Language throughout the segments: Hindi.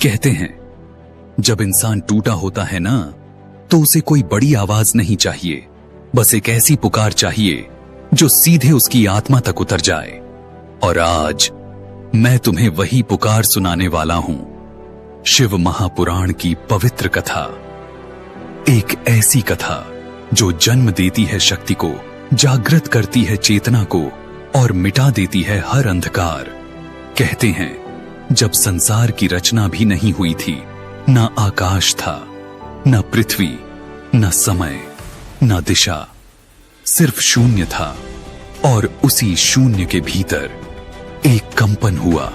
कहते हैं जब इंसान टूटा होता है ना, तो उसे कोई बड़ी आवाज नहीं चाहिए, बस एक ऐसी पुकार चाहिए जो सीधे उसकी आत्मा तक उतर जाए। और आज मैं तुम्हें वही पुकार सुनाने वाला हूं, शिव महापुराण की पवित्र कथा। एक ऐसी कथा जो जन्म देती है शक्ति को, जागृत करती है चेतना को और मिटा देती है हर अंधकार। कहते हैं जब संसार की रचना भी नहीं हुई थी, ना आकाश था, ना पृथ्वी, ना समय, ना दिशा, सिर्फ शून्य था। और उसी शून्य के भीतर एक कंपन हुआ,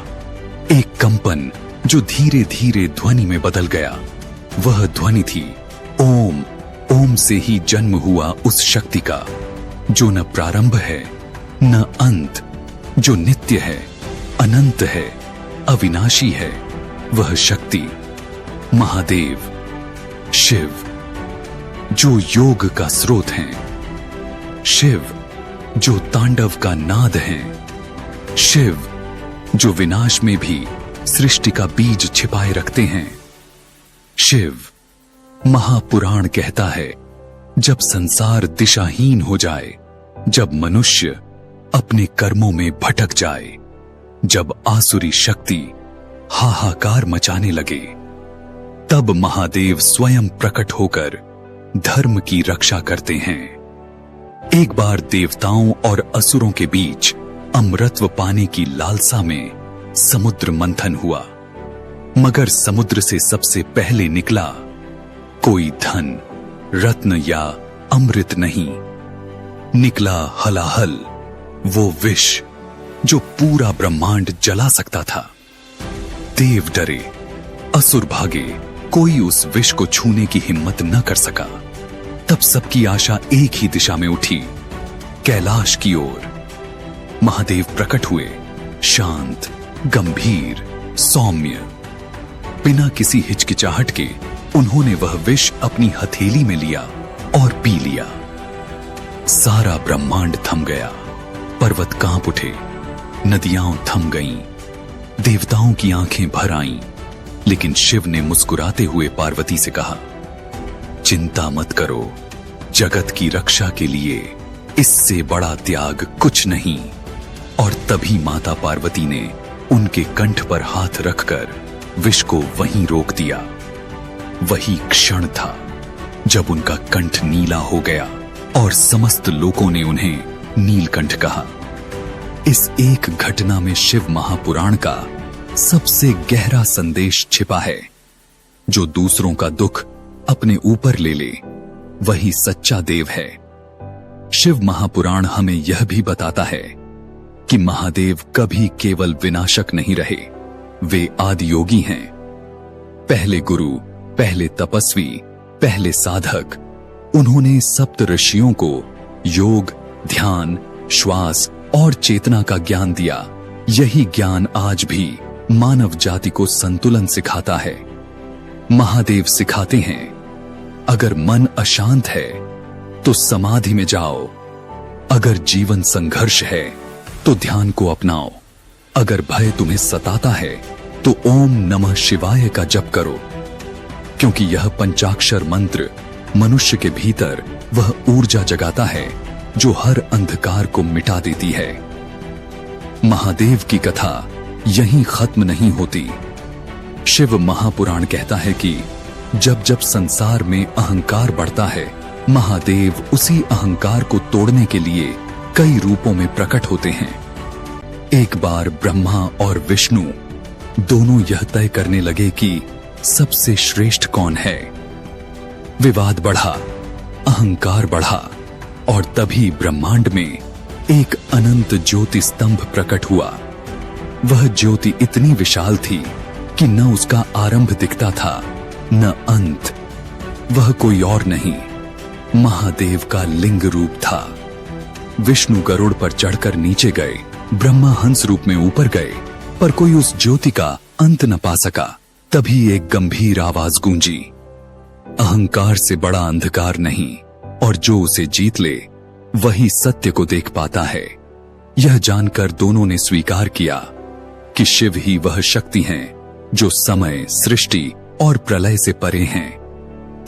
एक कंपन जो धीरे धीरे ध्वनि में बदल गया। वह ध्वनि थी ओम। ओम से ही जन्म हुआ उस शक्ति का जो न प्रारंभ है न अंत, जो नित्य है, अनंत है, अविनाशी है। वह शक्ति महादेव, शिव, जो योग का स्रोत हैं, शिव जो तांडव का नाद हैं, शिव जो विनाश में भी सृष्टि का बीज छिपाए रखते हैं। शिव महापुराण कहता है जब संसार दिशाहीन हो जाए, जब मनुष्य अपने कर्मों में भटक जाए, जब आसुरी शक्ति हाहाकार मचाने लगे, तब महादेव स्वयं प्रकट होकर धर्म की रक्षा करते हैं। एक बार देवताओं और असुरों के बीच अमरत्व पाने की लालसा में समुद्र मंथन हुआ, मगर समुद्र से सबसे पहले निकला कोई धन, रत्न या अमृत नहीं, निकला हलाहल, वो विष जो पूरा ब्रह्मांड जला सकता था। देव डरे, असुर भागे, कोई उस विष को छूने की हिम्मत न कर सका। तब सबकी आशा एक ही दिशा में उठी, कैलाश की ओर। महादेव प्रकट हुए, शांत, गंभीर, सौम्य। बिना किसी हिचकिचाहट के उन्होंने वह विष अपनी हथेली में लिया और पी लिया। सारा ब्रह्मांड थम गया, पर्वत कांप उठे, नदियां थम गईं, देवताओं की आंखें भर आईं। लेकिन शिव ने मुस्कुराते हुए पार्वती से कहा, चिंता मत करो, जगत की रक्षा के लिए इससे बड़ा त्याग कुछ नहीं। और तभी माता पार्वती ने उनके कंठ पर हाथ रखकर विष को वहीं रोक दिया। वही क्षण था जब उनका कंठ नीला हो गया और समस्त लोगों ने उन्हें नीलकंठ कहा। इस एक घटना में शिव महापुराण का सबसे गहरा संदेश छिपा है। जो दूसरों का दुख अपने ऊपर ले ले, वही सच्चा देव है। शिव महापुराण हमें यह भी बताता है कि महादेव कभी केवल विनाशक नहीं रहे, वे आदि योगी हैं। पहले गुरु, पहले तपस्वी, पहले साधक। उन्होंने सप्त ऋषियों को योग, ध्यान, श्वास और चेतना का ज्ञान दिया। यही ज्ञान आज भी मानव जाति को संतुलन सिखाता है। महादेव सिखाते हैं, अगर मन अशांत है तो समाधि में जाओ, अगर जीवन संघर्ष है तो ध्यान को अपनाओ, अगर भय तुम्हें सताता है तो ओम नमः शिवाय का जप करो, क्योंकि यह पंचाक्षर मंत्र मनुष्य के भीतर वह ऊर्जा जगाता है जो हर अंधकार को मिटा देती है। महादेव की कथा यहीं खत्म नहीं होती। शिव महापुराण कहता है कि जब जब संसार में अहंकार बढ़ता है, महादेव उसी अहंकार को तोड़ने के लिए कई रूपों में प्रकट होते हैं। एक बार ब्रह्मा और विष्णु दोनों यह तय करने लगे कि सबसे श्रेष्ठ कौन है। विवाद बढ़ा, अहंकार बढ़ा और तभी ब्रह्मांड में एक अनंत ज्योति स्तंभ प्रकट हुआ। वह ज्योति इतनी विशाल थी कि न उसका आरंभ दिखता था न अंत। वह कोई और नहीं, महादेव का लिंग रूप था। विष्णु गरुड़ पर चढ़कर नीचे गए, ब्रह्मा हंस रूप में ऊपर गए, पर कोई उस ज्योति का अंत न पा सका। तभी एक गंभीर आवाज गूंजी, अहंकार से बड़ा अंधकार नहीं, और जो उसे जीत ले वही सत्य को देख पाता है। यह जानकर दोनों ने स्वीकार किया कि शिव ही वह शक्ति हैं जो समय, सृष्टि और प्रलय से परे हैं।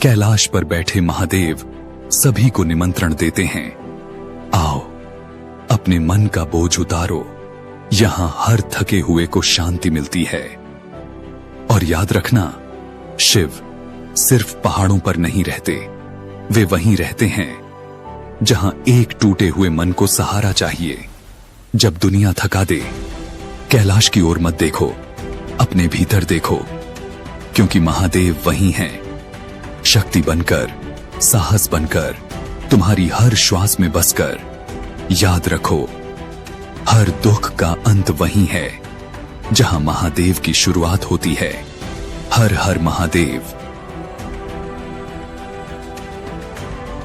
कैलाश पर बैठे महादेव सभी को निमंत्रण देते हैं, आओ अपने मन का बोझ उतारो, यहां हर थके हुए को शांति मिलती है। और याद रखना, शिव सिर्फ पहाड़ों पर नहीं रहते, वे वहीं रहते हैं जहां एक टूटे हुए मन को सहारा चाहिए। जब दुनिया थका दे, कैलाश की ओर मत देखो, अपने भीतर देखो, क्योंकि महादेव वहीं हैं, शक्ति बनकर, साहस बनकर, तुम्हारी हर श्वास में बसकर। याद रखो, हर दुख का अंत वहीं है जहां महादेव की शुरुआत होती है। हर हर महादेव।